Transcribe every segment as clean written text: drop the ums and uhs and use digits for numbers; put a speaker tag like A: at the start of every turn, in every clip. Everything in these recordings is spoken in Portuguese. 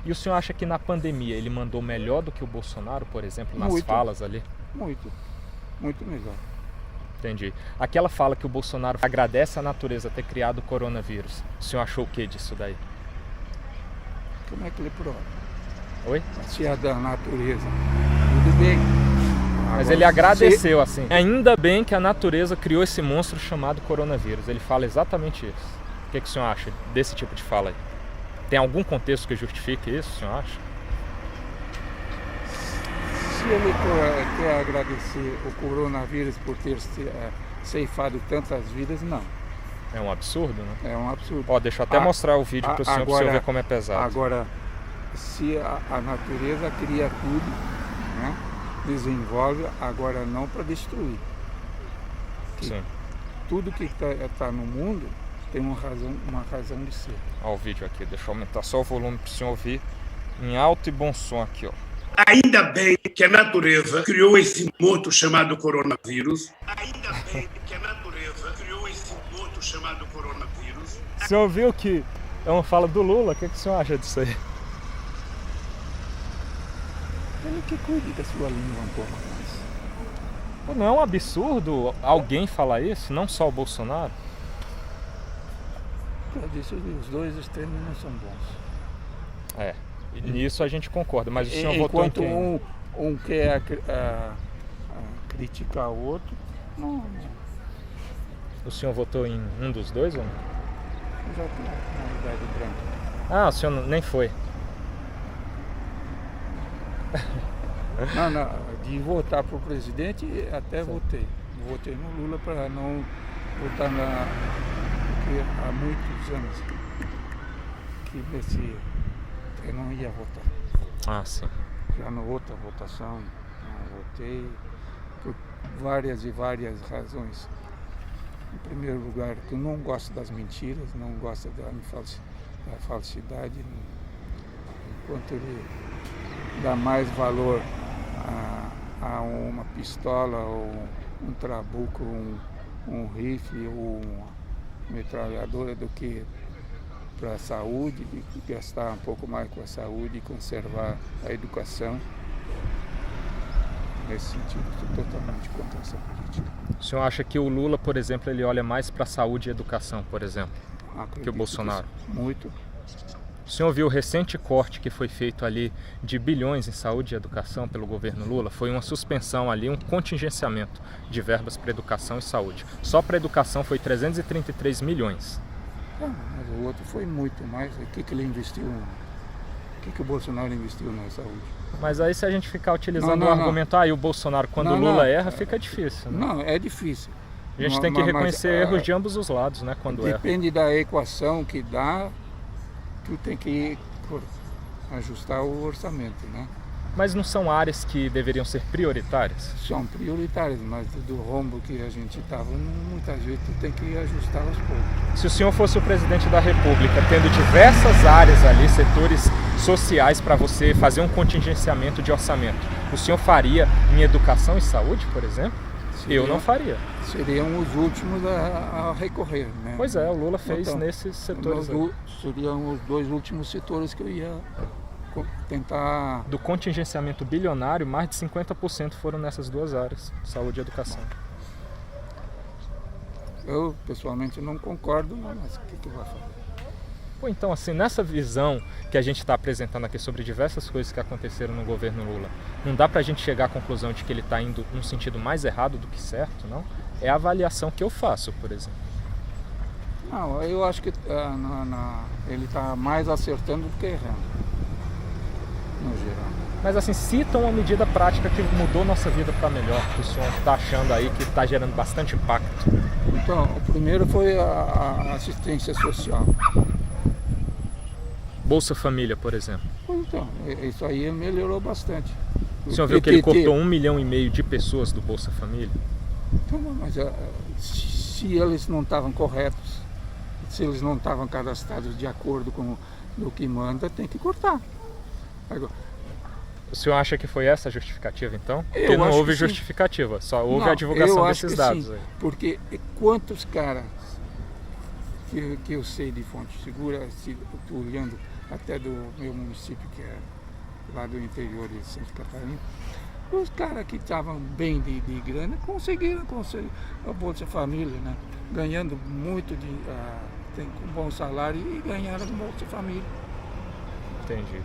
A: E o senhor acha que na pandemia ele mandou melhor do que o Bolsonaro, por exemplo, nas
B: Muito.
A: falas ali?
B: Muito melhor.
A: Entendi. Aquela fala que o Bolsonaro agradece à natureza ter criado o coronavírus, o senhor achou o que disso daí?
B: Como é que ele prova?
A: Oi?
B: Se é da natureza, tudo bem.
A: Mas ele agradeceu assim. Ainda bem que a natureza criou esse monstro chamado coronavírus. Ele fala exatamente isso. O que o senhor acha desse tipo de fala aí? Tem algum contexto que justifique isso, o senhor acha?
B: Se ele quer agradecer o coronavírus por ter ceifado tantas vidas, não.
A: É um absurdo, né?
B: É um absurdo.
A: Ó, deixa eu até mostrar o vídeo para o senhor ver como é pesado.
B: Agora, se a natureza cria tudo, né, desenvolve, agora não para destruir.
A: Sim.
B: Tudo que está no mundo tem uma razão de ser.
A: Ó o vídeo aqui, deixa eu aumentar só o volume para o senhor ouvir em alto e bom som aqui, ó.
C: Ainda bem que a natureza criou esse monstro chamado coronavírus. Ainda bem que a natureza criou esse monstro chamado coronavírus.
A: O senhor viu que é uma fala do Lula? O que o senhor acha disso aí?
B: Ele que cuide da sua língua um pouco mais.
A: Pô, não é um absurdo alguém falar isso? Não só o Bolsonaro?
B: Eu disse, os dois extremos não são bons.
A: É, nisso a gente concorda, mas o senhor votou em quem?
B: Enquanto um quer criticar o outro, não.
A: O senhor votou em um dos dois ou não?
B: Eu já tenho uma idade branca.
A: Ah, o senhor nem foi.
B: Não, de votar para o presidente, até votei. Votei no Lula para não votar porque há muitos anos que eu não ia votar.
A: Ah, sim.
B: Já na outra votação, não votei por várias razões. Em primeiro lugar, que eu não gosto das mentiras, não gosto da falsidade, enquanto ele dá mais valor a uma pistola, ou um trabuco, um rifle, ou uma metralhadora do que para a saúde, e gastar um pouco mais com a saúde e conservar a educação. Nesse sentido, estou totalmente contra essa política.
A: O senhor acha que o Lula, por exemplo, ele olha mais para a saúde e educação, por exemplo, que o Bolsonaro?
B: Muito.
A: O senhor viu o recente corte que foi feito ali de bilhões em saúde e educação pelo governo Lula? Foi uma suspensão ali, um contingenciamento de verbas para educação e saúde. Só para educação foi 333 milhões.
B: Mas o outro foi muito mais. O que ele investiu? O que o Bolsonaro investiu na saúde?
A: Mas aí se a gente ficar utilizando o argumento, e o Bolsonaro quando o Lula erra, fica difícil, né?
B: Não, é difícil.
A: A gente tem que reconhecer erros de ambos os lados, né, quando erra.
B: Depende da equação que dá, tu tem que ajustar o orçamento, né?
A: Mas não são áreas que deveriam ser prioritárias?
B: São prioritárias, mas do rombo que a gente estava, muitas vezes tu tem que ajustar aos poucos.
A: Se o senhor fosse o presidente da República, tendo diversas áreas ali, setores sociais para você fazer um contingenciamento de orçamento, o senhor faria em educação e saúde, por exemplo? Eu não faria.
B: Seriam os últimos a recorrer, né?
A: Pois é, o Lula fez nesses setores.
B: Seriam os dois últimos setores que eu ia tentar...
A: Do contingenciamento bilionário, mais de 50% foram nessas duas áreas, saúde e educação.
B: Eu, pessoalmente, não concordo, mas o que vai fazer?
A: Pô, então, assim, nessa visão que a gente está apresentando aqui sobre diversas coisas que aconteceram no governo Lula, não dá pra gente chegar à conclusão de que ele está indo num sentido mais errado do que certo, não? É a avaliação que eu faço, por exemplo.
B: Não, eu acho que ele está mais acertando do que errando, no geral.
A: Mas assim, cita uma medida prática que mudou nossa vida para melhor, que o senhor está achando aí que está gerando bastante impacto.
B: Então, o primeiro foi a assistência social.
A: Bolsa Família, por exemplo.
B: Então, isso aí melhorou bastante.
A: O senhor viu que ele cortou 1,5 milhão de pessoas do Bolsa Família?
B: Então, mas se eles não estavam corretos, se eles não estavam cadastrados de acordo com o que manda, tem que cortar. Agora,
A: o senhor acha que foi essa a justificativa, então? Porque não houve justificativa, só houve a divulgação desses dados. Aí.
B: Porque quantos caras que eu sei de fonte segura, olhando até do meu município, que é lá do interior de Santa Catarina. Os caras que estavam bem de grana conseguiram a Bolsa Família, né? Ganhando muito, tem um bom salário e ganharam a Bolsa Família.
A: Entendi.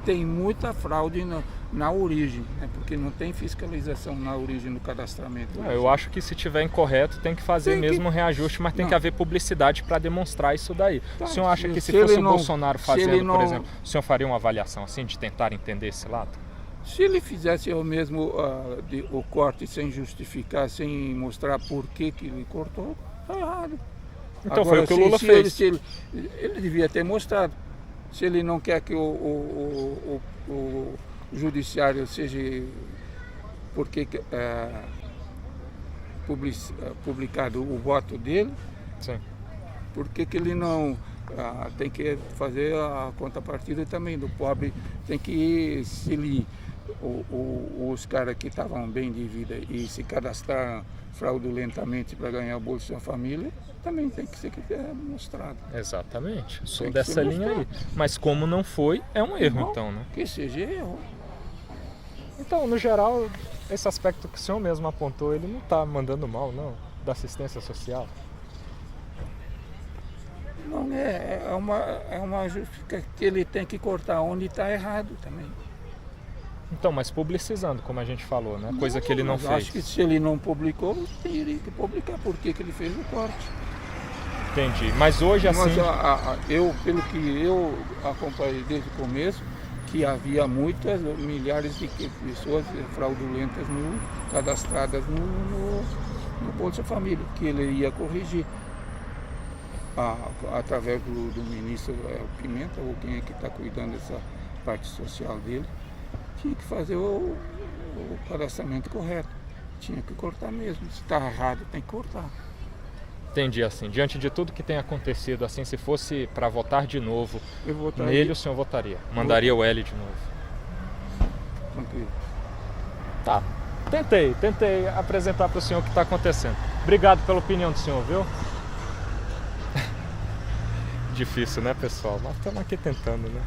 B: Tem muita fraude na origem, né? Porque não tem fiscalização na origem do cadastramento.
A: Eu acho que se tiver incorreto tem que fazer mesmo um reajuste, mas tem que haver publicidade para demonstrar isso daí.
B: Tá,
A: o senhor acha que se
B: ele
A: fosse o
B: não-
A: Bolsonaro
B: se ele
A: fazendo,
B: não-
A: por exemplo, o senhor faria uma avaliação assim, de tentar entender esse lado?
B: Se ele fizesse o mesmo o corte sem justificar, sem mostrar por que ele cortou, tá errado.
A: Então foi o que o Lula fez.
B: Ele devia ter mostrado. Se ele não quer que o judiciário seja publicado o voto dele,
A: Sim.
B: por que ele não tem que fazer a contrapartida também do pobre? Tem que, se ele, os caras que estavam bem de vida e se cadastraram fraudulentamente para ganhar o Bolsa Família, também tem que ser mostrado.
A: Exatamente. Sou
B: Tem que
A: dessa
B: ser
A: linha aí.
B: mostrado.
A: Mas como não foi, é um erro
B: Não,
A: então, né?
B: Que seja erro.
A: Então, no geral, esse aspecto que o senhor mesmo apontou, ele não está mandando mal, não, da assistência social.
B: Não é uma justificativa que ele tem que cortar onde está errado também.
A: Então, mas publicizando, como a gente falou, né? Coisa que ele não
B: Mas
A: fez.
B: acho que se ele não publicou, teria que publicar. Por que ele fez o corte?
A: Entendi. Mas hoje, assim...
B: Mas pelo que eu acompanhei desde o começo, que havia muitas, milhares de pessoas fraudulentas cadastradas no Bolsa Família, que ele ia corrigir. Através do ministro Pimenta, ou quem é que está cuidando dessa parte social dele, tinha que fazer o cadastramento correto. Tinha que cortar mesmo. Se está errado, tem que cortar.
A: Entendi, assim, diante de tudo que tem acontecido, assim, se fosse para votar de novo,
B: Eu votaria.
A: nele o senhor votaria? Mandaria o L de novo?
B: Tranquilo.
A: Tá. Tentei apresentar para o senhor o que está acontecendo. Obrigado pela opinião do senhor, viu? Difícil, né, pessoal? Mas estamos aqui tentando, né?